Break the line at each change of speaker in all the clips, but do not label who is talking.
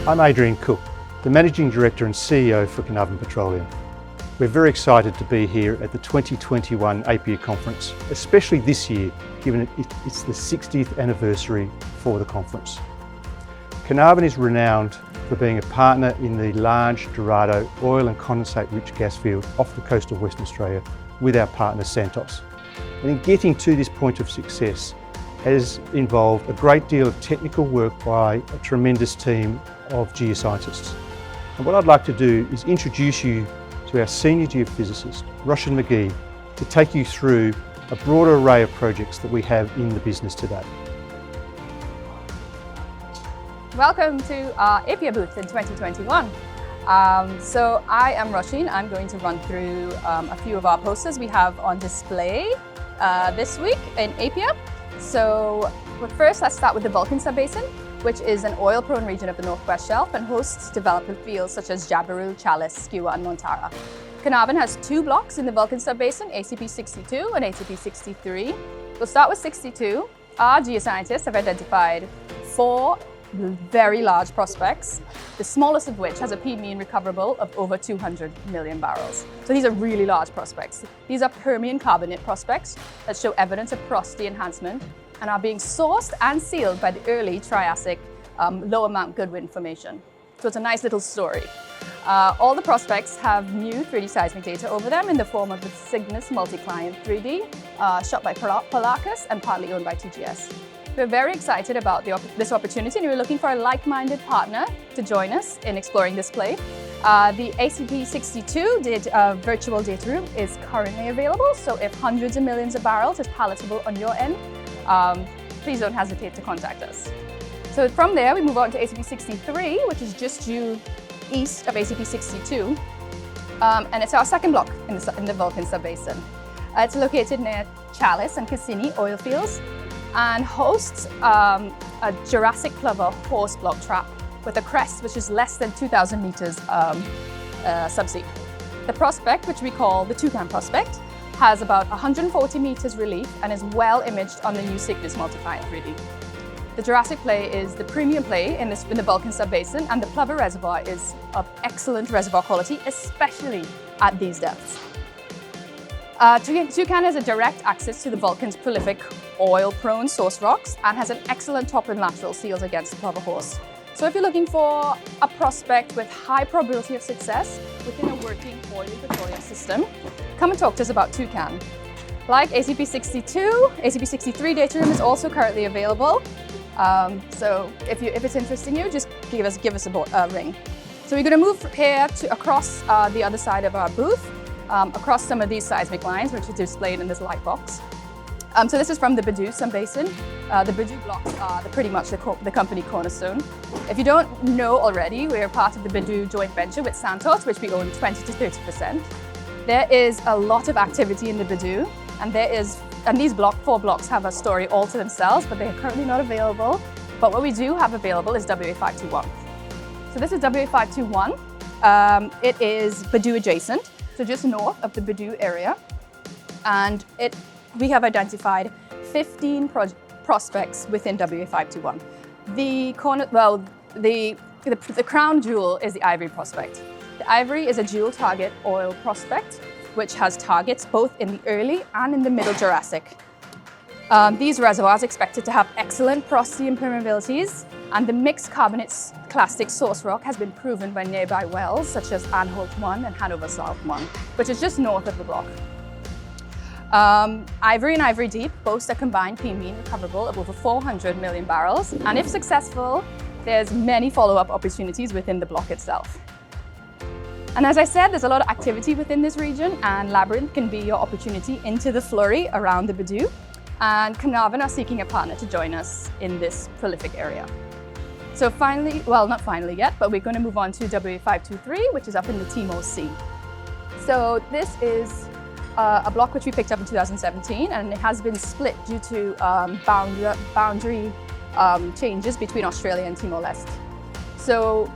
I'm Adrian Cook, the Managing Director and CEO for Carnarvon Petroleum. We're very excited to be here at the 2021 APPEA conference, especially this year, given it's the 60th anniversary for the conference. Carnarvon is renowned for being a partner in the large Dorado oil and condensate-rich gas field off the coast of Western Australia with our partner Santos. And in getting to this point of success has involved a great deal of technical work by a tremendous team of geoscientists. And what I'd like to do is introduce you to our senior geophysicist, Roshan McGee, to take you through a broader array of projects that we have in the business today.
Welcome to our APPEA booth in 2021. So I am Roshan. I'm going to run through a few of our posters we have on display this week in APPEA. But first, let's start with the Vulcan Subbasin, which is an oil-prone region of the Northwest Shelf and hosts development fields such as Jabiru, Chalice, Skewer, and Montara. Carnarvon has two blocks in the Vulcan Subbasin, ACP 62 and ACP 63. We'll start with 62. Our geoscientists have identified 4 very large prospects, the smallest of which has a P mean recoverable of over 200 million barrels. So these are really large prospects. These are Permian carbonate prospects that show evidence of porosity enhancement and are being sourced and sealed by the early Triassic Lower Mount Goodwin Formation. So it's a nice little story. All the prospects have new 3D seismic data over them in the form of the Cygnus multi-client 3D, shot by Polarcus and partly owned by TGS. We're very excited about this opportunity and we're looking for a like-minded partner to join us in exploring this play. The ACP 62 virtual data room is currently available, so if hundreds of millions of barrels is palatable on your end, please don't hesitate to contact us. So from there, we move on to ACP 63, which is just due east of ACP 62. And it's our second block in the Vulcan Subbasin. It's located near Chalice and Cassini oil fields and hosts a Jurassic plover horse block trap with a crest which is less than 2,000 meters subsea. The prospect, which we call the Toucan Prospect, has about 140 meters relief and is well imaged on the new Cygnus multi-client 3D. The Jurassic play is the premium play in the Vulcan Subbasin, and the Plover Reservoir is of excellent reservoir quality, especially at these depths. Toucan has a direct access to the Vulcan's prolific oil-prone source rocks and has an excellent top and lateral seals against the plover horse. So if you're looking for a prospect with high probability of success within a working oil petroleum system, come and talk to us about Toucan. Like ACP 62, ACP 63 data room is also currently available. So if it's interesting you, just give us a ring. So we're going to move here across the other side of our booth, across some of these seismic lines, which are displayed in this light box. So this is from the Bedout Subbasin. The Bedout blocks are pretty much the company cornerstone. If you don't know already, we're part of the Bedout joint venture with Santos, which we own 20 to 30%. There is a lot of activity in the Bedout, and these 4 blocks have a story all to themselves, but they are currently not available. But what we do have available is WA521. So this is WA521. It is Bedout adjacent, so just north of the Bedout area, and we have identified 15 prospects within WA521. The crown jewel is the Ivory prospect. The Ivory is a dual target oil prospect, which has targets both in the early and in the middle Jurassic. These reservoirs are expected to have excellent porosity and permeabilities, and the mixed carbonates clastic source rock has been proven by nearby wells such as Anholt 1 and Hanover South 1, which is just north of the block. Ivory and Ivory Deep boast a combined P mean recoverable of over 400 million barrels, and if successful, there's many follow-up opportunities within the block itself. And as I said, there's a lot of activity within this region, and Labyrinth can be your opportunity into the flurry around the Bedout, and Carnarvon are seeking a partner to join us in this prolific area. So finally, well, not finally yet, but we're going to move on to WA523, which is up in the Timor Sea. So this is a block which we picked up in 2017, and it has been split due to boundary changes between Australia and Timor-Leste. So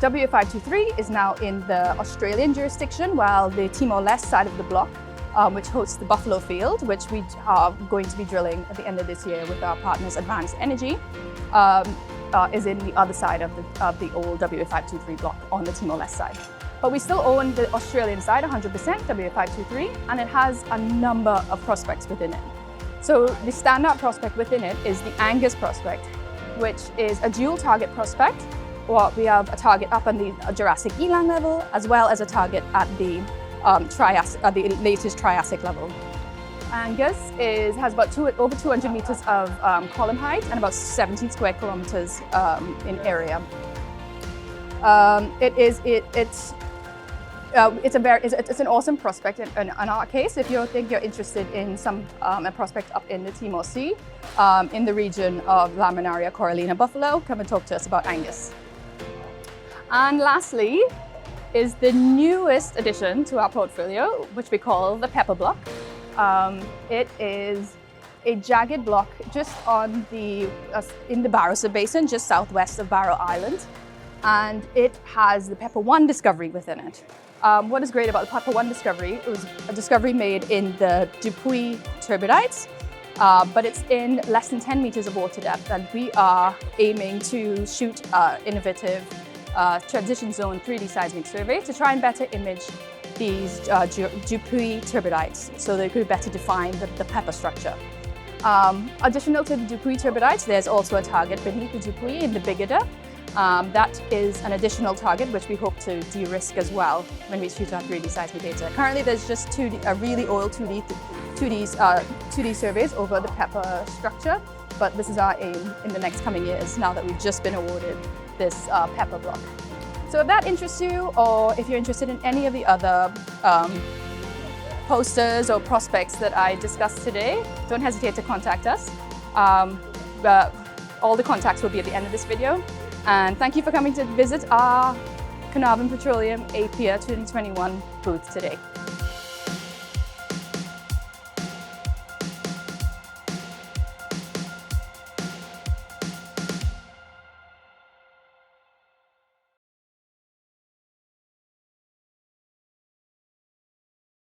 WA523 is now in the Australian jurisdiction, while the Timor-Leste side of the block, which hosts the Buffalo Field, which we are going to be drilling at the end of this year with our partners Advanced Energy, is in the other side of the old WA523 block on the Timor-Leste side. But we still own the Australian side 100%, WA523, and it has a number of prospects within it. So the standout prospect within it is the Angus Prospect, which is a dual target prospect. Or we have a target up on the Jurassic eland level, as well as a target at the latest Triassic level. Angus has about over 200 meters of column height and about 17 square kilometers in area. It's an awesome prospect in our case. If you think you're interested in a prospect up in the Timor Sea, in the region of Laminaria, Corallina, Buffalo, come and talk to us about Angus. And lastly is the newest addition to our portfolio, which we call the Pepper Block. It is a jagged block just in the Barrow Basin, just southwest of Barrow Island, and it has the Pepper 1 discovery within it. What is great about the Pepper 1 discovery, it was a discovery made in the Dupuy turbidites, but it's in less than 10 meters of water depth, and we are aiming to shoot innovative transition zone 3D seismic survey to try and better image these Dupuy turbidites so they could better define the pepper structure. Additional to the Dupuy turbidites, there's also a target beneath the Dupuy in the Bigada. That is an additional target which we hope to de-risk as well when we shoot our 3D seismic data. Currently there's just really old 2D surveys over the pepper structure, but this is our aim in the next coming years now that we've just been awarded this pepper block. So if that interests you, or if you're interested in any of the other posters or prospects that I discussed today, don't hesitate to contact us. All the contacts will be at the end of this video. And thank you for coming to visit our Carnarvon Petroleum APPEA 2021 booth today.